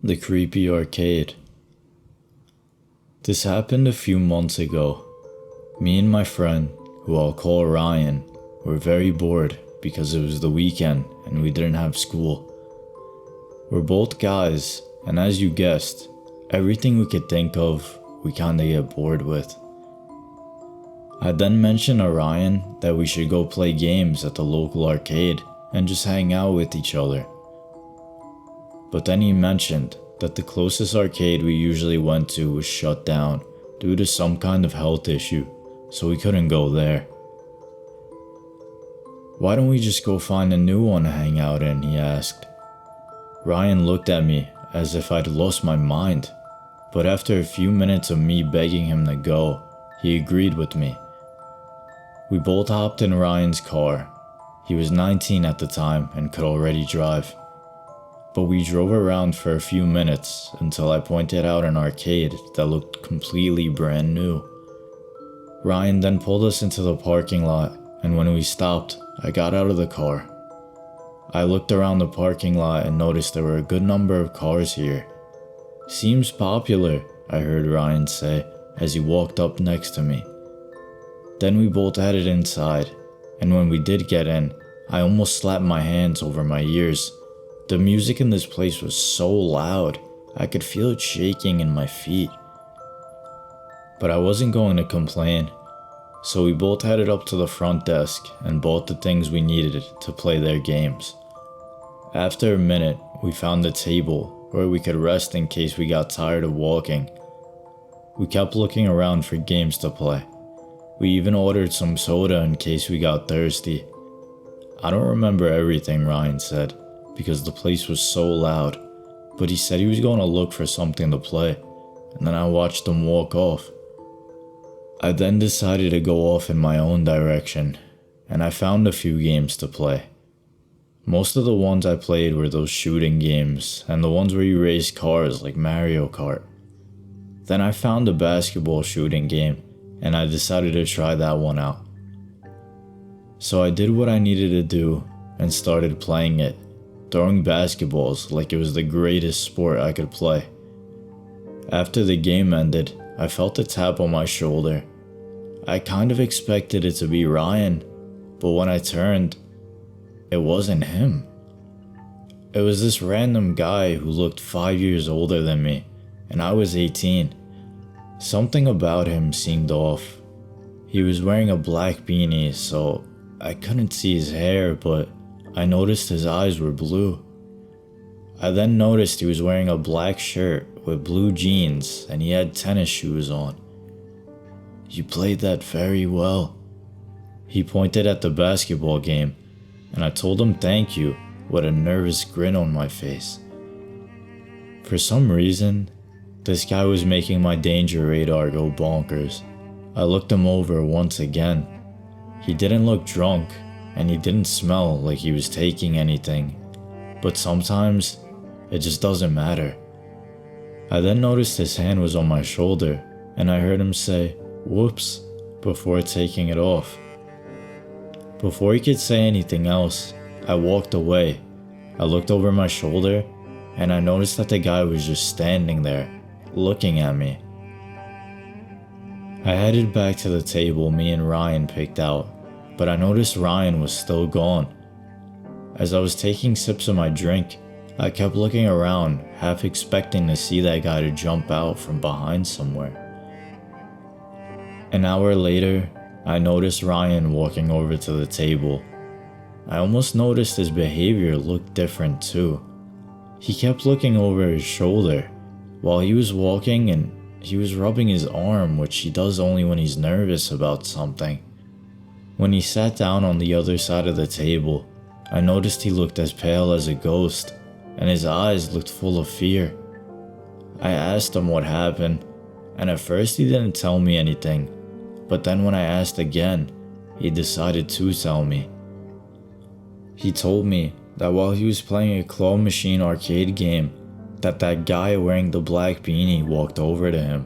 The creepy arcade. This happened a few months ago. Me and my friend, who I'll call Ryan, were very bored because it was the weekend and we didn't have school. We're both guys, and as you guessed, everything we could think of, we kinda get bored with. I then mentioned to Ryan that we should go play games at the local arcade and just hang out with each other. But then he mentioned that the closest arcade we usually went to was shut down due to some kind of health issue, so we couldn't go there. "Why don't we just go find a new one to hang out in?" he asked. Ryan looked at me as if I'd lost my mind, but after a few minutes of me begging him to go, he agreed with me. We both hopped in Ryan's car. He was 19 at the time and could already drive. But we drove around for a few minutes until I pointed out an arcade that looked completely brand new. Ryan then pulled us into the parking lot, and when we stopped, I got out of the car. I looked around the parking lot and noticed there were a good number of cars here. "Seems popular," I heard Ryan say as he walked up next to me. Then we both headed inside, and when we did get in, I almost slapped my hands over my ears. The music in this place was so loud, I could feel it shaking in my feet. But I wasn't going to complain, so we both headed up to the front desk and bought the things we needed to play their games. After a minute, we found a table where we could rest in case we got tired of walking. We kept looking around for games to play. We even ordered some soda in case we got thirsty. I don't remember everything Ryan said, because the place was so loud, but he said he was going to look for something to play, and then I watched him walk off. I then decided to go off in my own direction, and I found a few games to play. Most of the ones I played were those shooting games, and the ones where you race cars like Mario Kart. Then I found a basketball shooting game, and I decided to try that one out. So I did what I needed to do, and started playing it, throwing basketballs like it was the greatest sport I could play. After the game ended, I felt a tap on my shoulder. I kind of expected it to be Ryan, but when I turned, it wasn't him. It was this random guy who looked 5 years older than me, and I was 18. Something about him seemed off. He was wearing a black beanie, so I couldn't see his hair, but I noticed his eyes were blue. I then noticed he was wearing a black shirt with blue jeans and he had tennis shoes on. "You played that very well." He pointed at the basketball game, and I told him thank you with a nervous grin on my face. For some reason, this guy was making my danger radar go bonkers. I looked him over once again. He didn't look drunk, and he didn't smell like he was taking anything, but sometimes it just doesn't matter. I then noticed his hand was on my shoulder, and I heard him say, "Whoops," before taking it off. Before he could say anything else, I walked away. I looked over my shoulder, and I noticed that the guy was just standing there, looking at me. I headed back to the table me and Ryan picked out, but I noticed Ryan was still gone. As I was taking sips of my drink, I kept looking around, half expecting to see that guy to jump out from behind somewhere. An hour later, I noticed Ryan walking over to the table. I almost noticed his behavior looked different too. He kept looking over his shoulder while he was walking, and he was rubbing his arm, which he does only when he's nervous about something. When he sat down on the other side of the table, I noticed he looked as pale as a ghost, and his eyes looked full of fear. I asked him what happened, and at first he didn't tell me anything, but then when I asked again, he decided to tell me. He told me that while he was playing a claw machine arcade game, that guy wearing the black beanie walked over to him.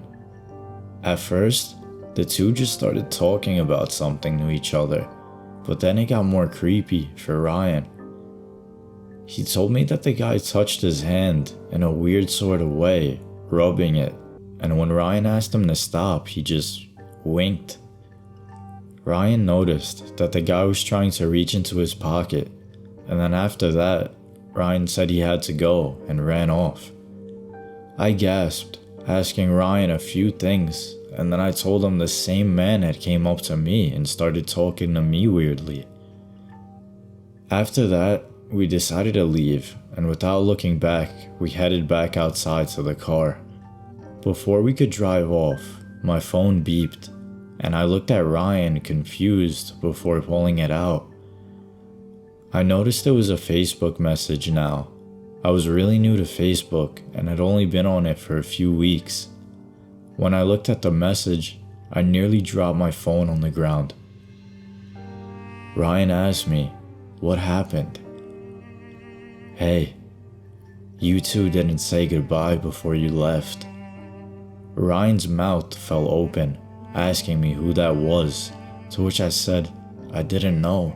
At first, the two just started talking about something to each other, but then it got more creepy for Ryan. He told me that the guy touched his hand in a weird sort of way, rubbing it, and when Ryan asked him to stop, he just winked. Ryan noticed that the guy was trying to reach into his pocket, and then after that, Ryan said he had to go and ran off. I gasped, asking Ryan a few things, and then I told him the same man had came up to me and started talking to me weirdly. After that, we decided to leave, and without looking back, we headed back outside to the car. Before we could drive off, my phone beeped, and I looked at Ryan confused before pulling it out. I noticed it was a Facebook message now. I was really new to Facebook and had only been on it for a few weeks. When I looked at the message, I nearly dropped my phone on the ground. Ryan asked me, "What happened?" "Hey, you two didn't say goodbye before you left." Ryan's mouth fell open, asking me who that was, to which I said I didn't know.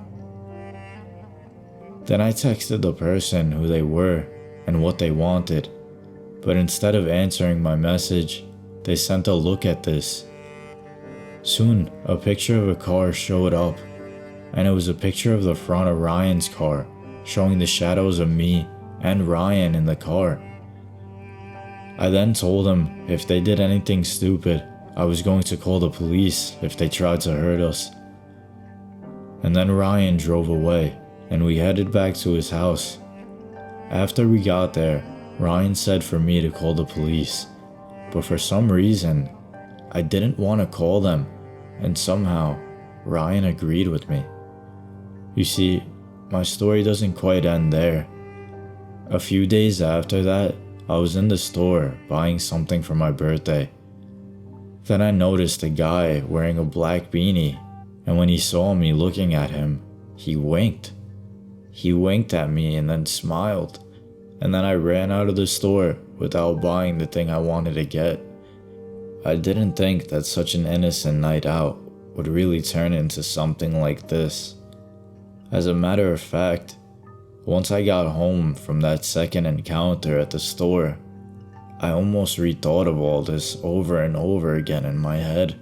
Then I texted the person who they were and what they wanted, but instead of answering my message, they sent a look at this. Soon, a picture of a car showed up, and it was a picture of the front of Ryan's car, showing the shadows of me and Ryan in the car. I then told them if they did anything stupid, I was going to call the police if they tried to hurt us. And then Ryan drove away, and we headed back to his house. After we got there, Ryan said for me to call the police, but for some reason, I didn't want to call them, and somehow, Ryan agreed with me. You see, my story doesn't quite end there. A few days after that, I was in the store buying something for my birthday. Then I noticed a guy wearing a black beanie, and when he saw me looking at him, he winked. He winked at me and then smiled, and then I ran out of the store without buying the thing I wanted to get. I didn't think that such an innocent night out would really turn into something like this. As a matter of fact, once I got home from that second encounter at the store, I almost rethought of all this over and over again in my head.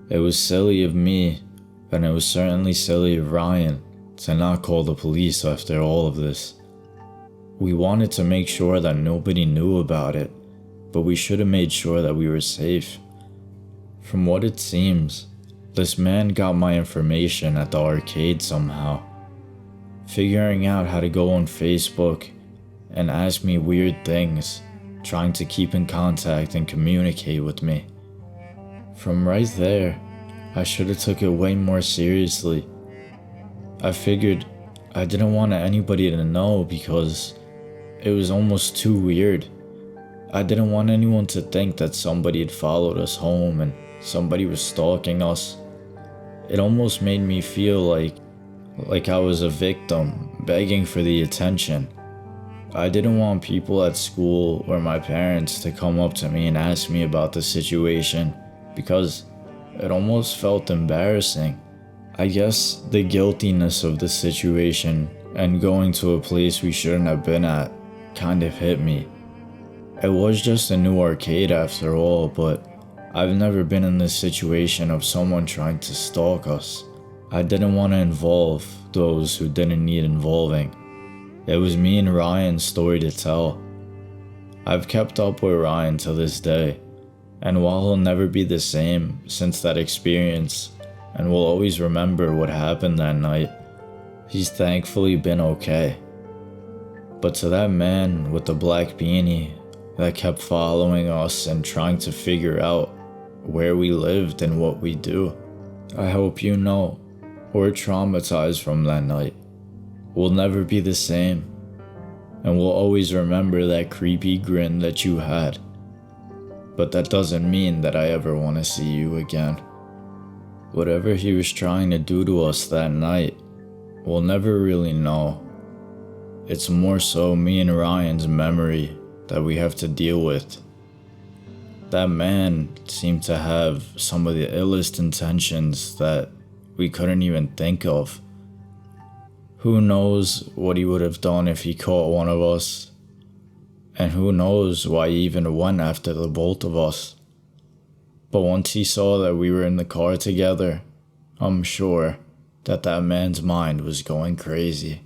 It was silly of me, and it was certainly silly of Ryan to not call the police after all of this. We wanted to make sure that nobody knew about it, but we should have made sure that we were safe. From what it seems, this man got my information at the arcade somehow, figuring out how to go on Facebook and ask me weird things, trying to keep in contact and communicate with me. From right there, I should have took it way more seriously. I figured I didn't want anybody to know because it was almost too weird. I didn't want anyone to think that somebody had followed us home and somebody was stalking us. It almost made me feel like I was a victim, begging for the attention. I didn't want people at school or my parents to come up to me and ask me about the situation because it almost felt embarrassing. I guess the guiltiness of the situation and going to a place we shouldn't have been at kind of hit me. It was just a new arcade after all, but I've never been in this situation of someone trying to stalk us. I didn't want to involve those who didn't need involving. It was me and Ryan's story to tell. I've kept up with Ryan to this day, and while he'll never be the same since that experience, and will always remember what happened that night, he's thankfully been okay. But to that man with the black beanie that kept following us and trying to figure out where we lived and what we do, I hope you know we're traumatized from that night. We'll never be the same, and we'll always remember that creepy grin that you had. But that doesn't mean that I ever want to see you again. Whatever he was trying to do to us that night, we'll never really know. It's more so me and Ryan's memory that we have to deal with. That man seemed to have some of the illest intentions that we couldn't even think of. Who knows what he would have done if he caught one of us? And who knows why he even went after the both of us? But once he saw that we were in the car together, I'm sure that man's mind was going crazy.